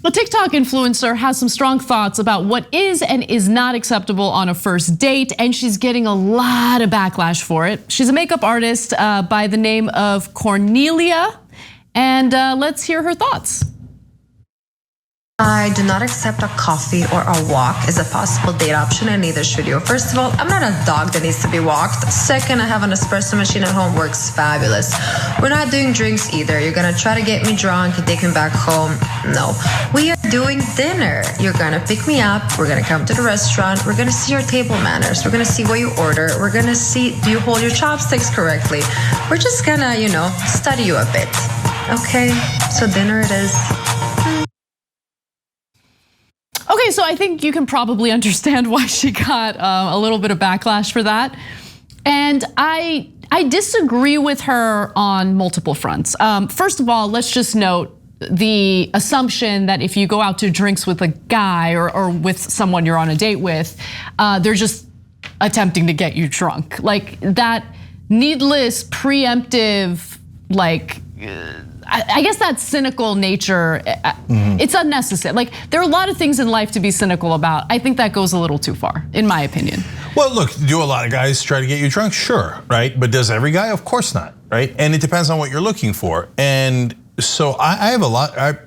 A TikTok influencer has some strong thoughts about what is and is not acceptable on a first date, and she's getting a lot of backlash for it. She's a makeup artist by the name of Cornelia, and let's hear her thoughts. I do not accept a coffee or a walk as a possible date option, and neither should you. First of all, I'm not a dog that needs to be walked. Second, I have an espresso machine at home, works fabulous. We're not doing drinks either. You're gonna try to get me drunk and take me back home. No, we are doing dinner. You're gonna pick me up, we're gonna come to the restaurant, we're gonna see your table manners, we're gonna see what you order, we're gonna see, do you hold your chopsticks correctly? We're just gonna, study you a bit. Okay, so dinner it is. Okay, so I think you can probably understand why she got a little bit of backlash for that. And I disagree with her on multiple fronts. First of all, let's just note the assumption that if you go out to drinks with a guy or with someone you're on a date with, they're just attempting to get you drunk. Like that needless, preemptive, I guess that cynical nature, it's unnecessary. Like there are a lot of things in life to be cynical about. I think that goes a little too far, in my opinion. Well, look, do a lot of guys try to get you drunk? Sure, right? But does every guy? Of course not, right? And it depends on what you're looking for. And so I have I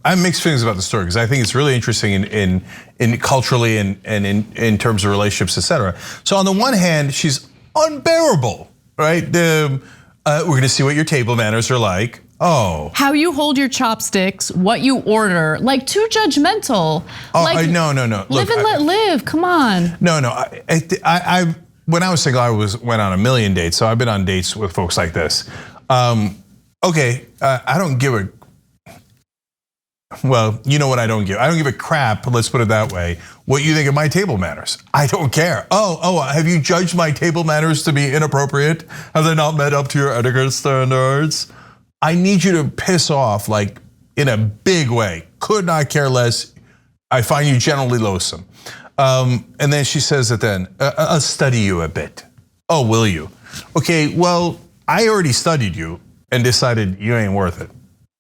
have mixed feelings about the story because I think it's really interesting in culturally and in terms of relationships, etc. So on the one hand, she's unbearable, right? We're gonna see what your table manners are like. Oh, how you hold your chopsticks, what you order, like too judgmental. Oh, like, no. Live and let live. Come on. No. I when I was single, I went on a million dates. So I've been on dates with folks like this. Okay, I don't give a. Well, you know what I don't give? I don't give a crap. Let's put it that way. What you think of my table manners? I don't care. Oh, have you judged my table manners to be inappropriate? Have they not met up to your etiquette standards? I need you to piss off like in a big way. Could not care less. I find you generally loathsome. And then she says that then, I'll study you a bit. Oh, will you? Okay, well, I already studied you and decided you ain't worth it.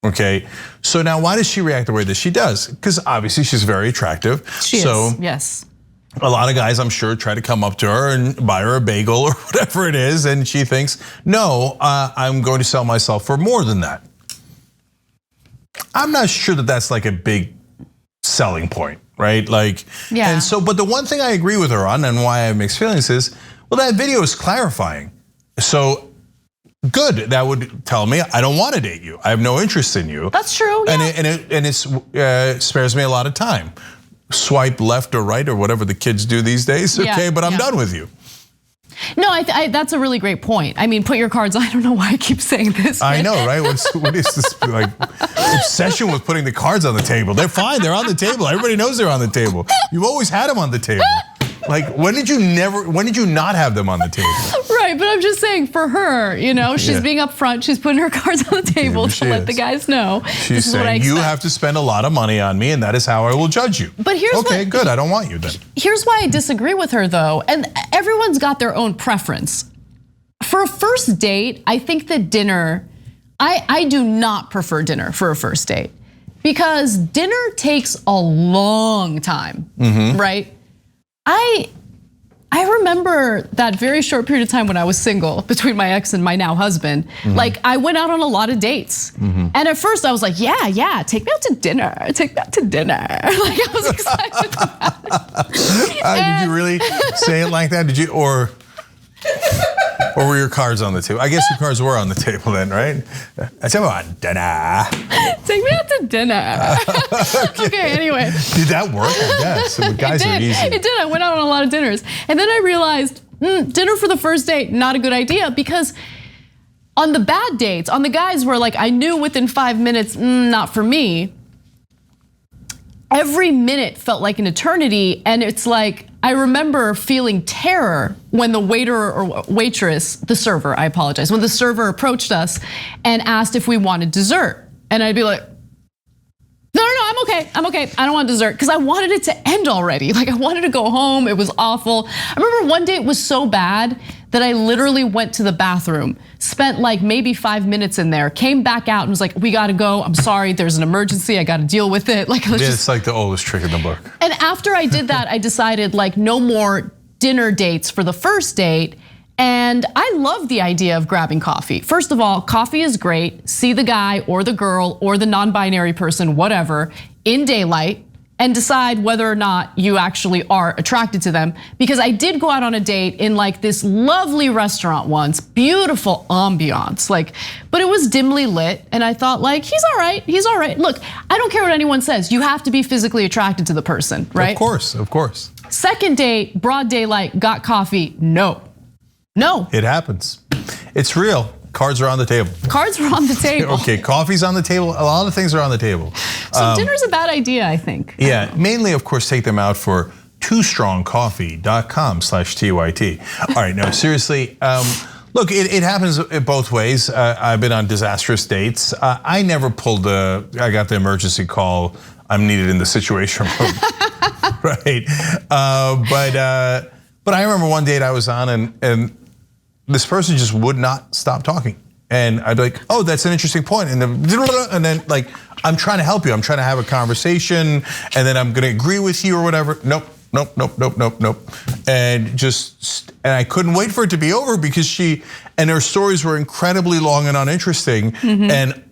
Okay, so now why does she react the way that she does? Because obviously she's very attractive. She is, yes. A lot of guys, I'm sure, try to come up to her and buy her a bagel or whatever it is, and she thinks, no, I'm going to sell myself for more than that. I'm not sure that that's like a big selling point, right? Like, yeah. And so, but the one thing I agree with her on and why I have mixed feelings is, well, that video is clarifying. So good, that would tell me I don't want to date you. I have no interest in you. That's true, yeah. And it spares me a lot of time. Swipe left or right or whatever the kids do these days, okay, yeah, but I'm done with you. No, that's a really great point. I mean, put your cards, I don't know why I keep saying this. I know, right? What is this like obsession with putting the cards on the table? They're fine, they're on the table. Everybody knows they're on the table. You've always had them on the table. Like, when did you not have them on the table? Right, but I'm just saying for her, she's being upfront, she's putting her cards on the table to let the guys know. She's saying, you have to spend a lot of money on me and that is how I will judge you. But here's okay, good, I don't want you then. Here's why I disagree with her though, and everyone's got their own preference. For a first date, I think that dinner, I do not prefer dinner for a first date because dinner takes a long time, right? I remember that very short period of time when I was single between my ex and my now husband. Like I went out on a lot of dates. And at first I was like, yeah, take me out to dinner. Take me out to dinner. Like I was excited about it. Did you really say it like that? Did you, or were your cards on the table? I guess your cards were on the table then, right? I said, dinner. Take me out to dinner. Okay, anyway. Did that work? I guess. The guys are easy. It did. I went out on a lot of dinners. And then I realized dinner for the first date, not a good idea because on the bad dates, on the guys where like I knew within 5 minutes, not for me, every minute felt like an eternity. And it's like, I remember feeling terror when the waiter or waitress, the server, I apologize, when the server approached us and asked if we wanted dessert. And I'd be like, no, I'm okay. I'm okay. I don't want dessert because I wanted it to end already. Like I wanted to go home. It was awful. I remember one day it was so bad that I literally went to the bathroom, spent like maybe 5 minutes in there, came back out and was like, we gotta go. I'm sorry, there's an emergency. I gotta deal with it. Like it's like the oldest trick in the book. And after I did that, I decided like no more dinner dates for the first date. And I love the idea of grabbing coffee. First of all, coffee is great. See the guy or the girl or the non-binary person, whatever, in daylight and decide whether or not you actually are attracted to them. Because I did go out on a date in like this lovely restaurant once, beautiful ambiance, like, but it was dimly lit. And I thought like, he's all right, he's all right. Look, I don't care what anyone says. You have to be physically attracted to the person, right? Of course, of course. Second date, broad daylight, got coffee, no. No. It happens. It's real. Cards are on the table. Cards are on the table. Okay, coffee's on the table. A lot of things are on the table. So dinner's a bad idea, I think. Yeah, mainly, of course, take them out for toostrongcoffee.com/TYT. All right, no, seriously. Look, it happens both ways. I've been on disastrous dates. I never pulled I got the emergency call. I'm needed in the situation room, right? But I remember one date I was on and this person just would not stop talking. And I'd be like, oh, that's an interesting point. And then like, I'm trying to help you. I'm trying to have a conversation and then I'm gonna agree with you or whatever. Nope. And I couldn't wait for it to be over because her stories were incredibly long and uninteresting and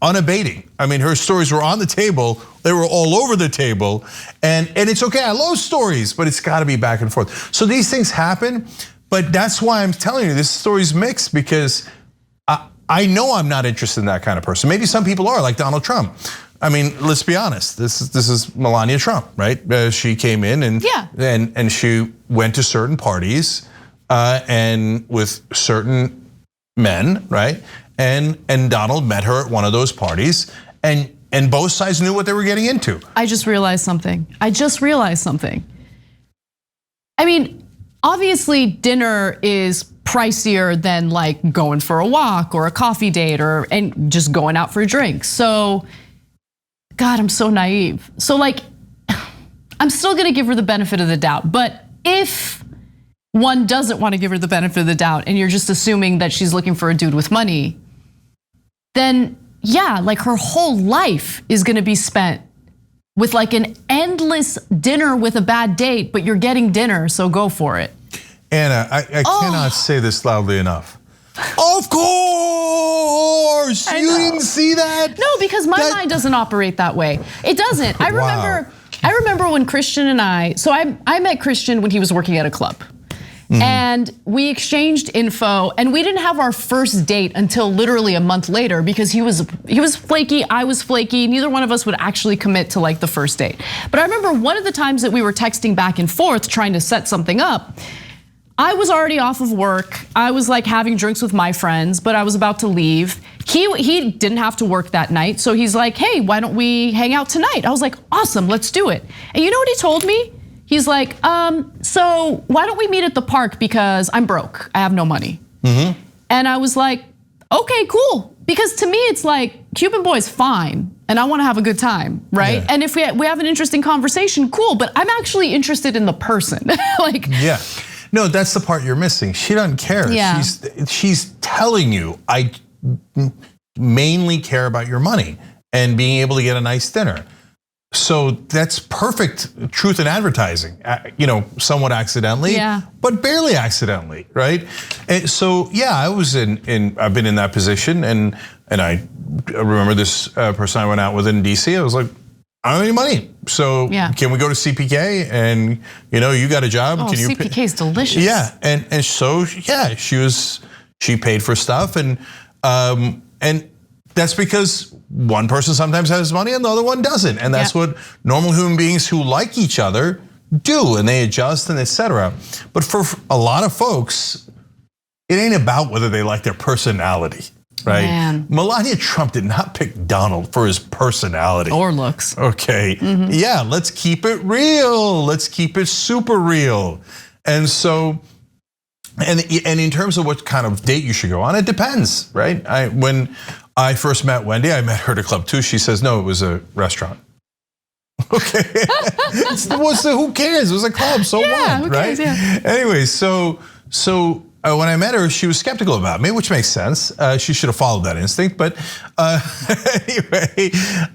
unabating. I mean, her stories were on the table. They were all over the table. And it's okay, I love stories, but it's gotta be back and forth. So these things happen, but that's why I'm telling you, this story's mixed because I know I'm not interested in that kind of person. Maybe some people are, like Donald Trump. I mean, let's be honest. This is Melania Trump, right? She came in and she went to certain parties and with certain men, right? And Donald met her at one of those parties, and both sides knew what they were getting into. I just realized something. I mean, obviously dinner is pricier than like going for a walk or a coffee date and just going out for a drink. So, God, I'm so naive. So like, I'm still gonna give her the benefit of the doubt. But if one doesn't want to give her the benefit of the doubt and you're just assuming that she's looking for a dude with money, then yeah, like her whole life is gonna be spent with like an endless dinner with a bad date, but you're getting dinner, so go for it. Anna, I cannot say this loudly enough. Of course, you didn't see that? No, because my mind doesn't operate that way. It doesn't. I remember when Christian and I met Christian when he was working at a club. And we exchanged info, and we didn't have our first date until literally a month later because he was flaky, I was flaky. Neither one of us would actually commit to like the first date. But I remember one of the times that we were texting back and forth trying to set something up, I was already off of work. I was like having drinks with my friends, but I was about to leave. He didn't have to work that night, so he's like, hey, why don't we hang out tonight? I was like, awesome, let's do it. And you know what he told me? He's like, so why don't we meet at the park because I'm broke, I have no money. And I was like, okay, cool. Because to me, it's like, Cuban boy's fine, and I wanna have a good time, right? Yeah. And if we have an interesting conversation, cool, but I'm actually interested in the person, like. Yeah, no, that's the part you're missing. She doesn't care, yeah. She's telling you, I mainly care about your money and being able to get a nice dinner. So that's perfect truth in advertising, somewhat accidentally, but barely accidentally, right? And so yeah, I've been in that position, and I remember this person I went out with in DC. I was like, I don't have any money, so can we go to CPK? And you got a job. Oh, can you CPK is delicious. Yeah, and so yeah, she paid for stuff, and that's because one person sometimes has money and the other one doesn't. And that's what normal human beings who like each other do, and they adjust and etc. But for a lot of folks, it ain't about whether they like their personality, right? Man. Melania Trump did not pick Donald for his personality. Or looks. Okay, yeah, let's keep it real. Let's keep it super real. And so, and in terms of what kind of date you should go on, it depends, right? When I first met Wendy, I met her at a club too. She says, no, it was a restaurant. Okay, who cares? It was a club, so Yeah, what, who right? cares, yeah. Anyway, so when I met her, she was skeptical about me, which makes sense. She should have followed that instinct. But anyway,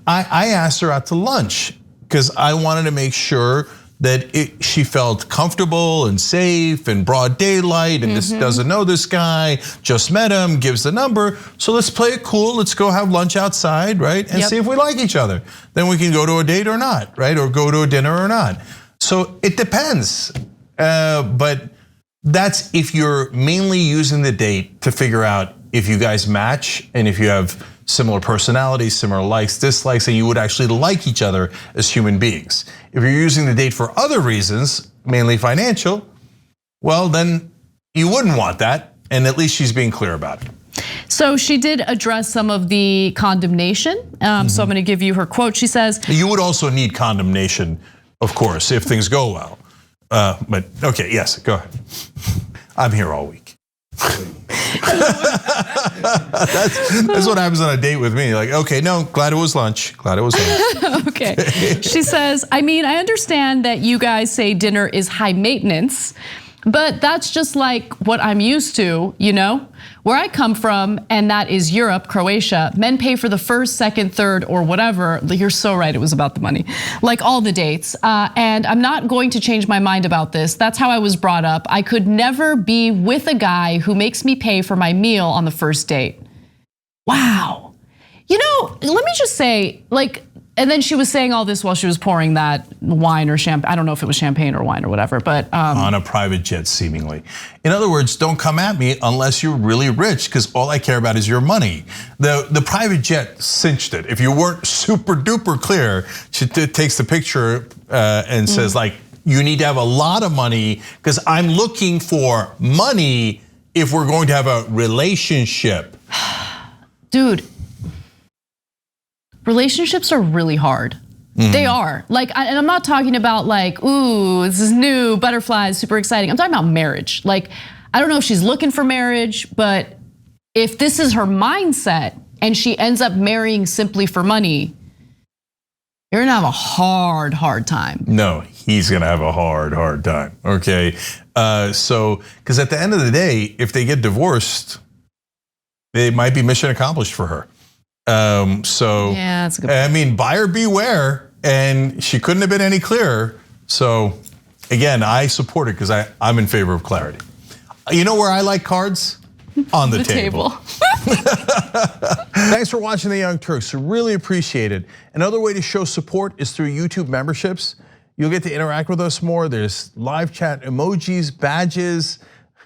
I asked her out to lunch because I wanted to make sure that she felt comfortable and safe and broad daylight, and this doesn't know this guy, just met him, gives the number. So let's play it cool. Let's go have lunch outside, right? And see if we like each other. Then we can go to a date or not, right? Or go to a dinner or not. So it depends. But that's if you're mainly using the date to figure out if you guys match and if you have similar personalities, similar likes, dislikes, and you would actually like each other as human beings. If you're using the date for other reasons, mainly financial, well, then you wouldn't want that, and at least she's being clear about it. So she did address some of the condemnation. So I'm gonna give you her quote. She says, you would also need condemnation, of course, if things go well. But okay, yes, go ahead. I'm here all week. That's what happens on a date with me. Like, okay, no, glad it was lunch. Glad it was lunch. Okay. She says, I mean, I understand that you guys say dinner is high maintenance, but that's just like what I'm used to, you know? Where I come from, and that is Europe, Croatia, men pay for the first, second, third, or whatever. You're so right, it was about the money. Like all the dates, and I'm not going to change my mind about this. That's how I was brought up. I could never be with a guy who makes me pay for my meal on the first date. Wow. You know, let me just say, like, and then she was saying all this while she was pouring that wine or champagne. I don't know if it was champagne or wine or whatever, but on a private jet, seemingly. In other words, don't come at me unless you're really rich, because all I care about is your money. The private jet cinched it. If you weren't super duper clear, she takes the picture and says like, you need to have a lot of money because I'm looking for money if we're going to have a relationship. Dude. Relationships are really hard. They are. Like, and I'm not talking about like, ooh, this is new, butterflies, super exciting. I'm talking about marriage. Like, I don't know if she's looking for marriage, but if this is her mindset and she ends up marrying simply for money, you're gonna have a hard time. No, he's gonna have a hard time, okay? So, because at the end of the day, if they get divorced, it might be mission accomplished for her. So yeah, that's a good point. I mean, buyer beware, and she couldn't have been any clearer. So again, I support it because I'm in favor of clarity. You know where I like cards? On the table. Thanks for watching The Young Turks. Really appreciate it. Another way to show support is through YouTube memberships. You'll get to interact with us more. There's live chat emojis, badges.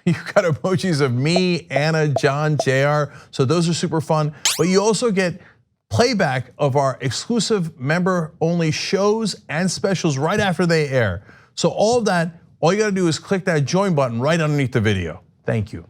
You've got emojis of me, Anna, John, JR. So those are super fun. But you also get playback of our exclusive member-only shows and specials right after they air. So all of that, all you gotta do is click that join button right underneath the video. Thank you.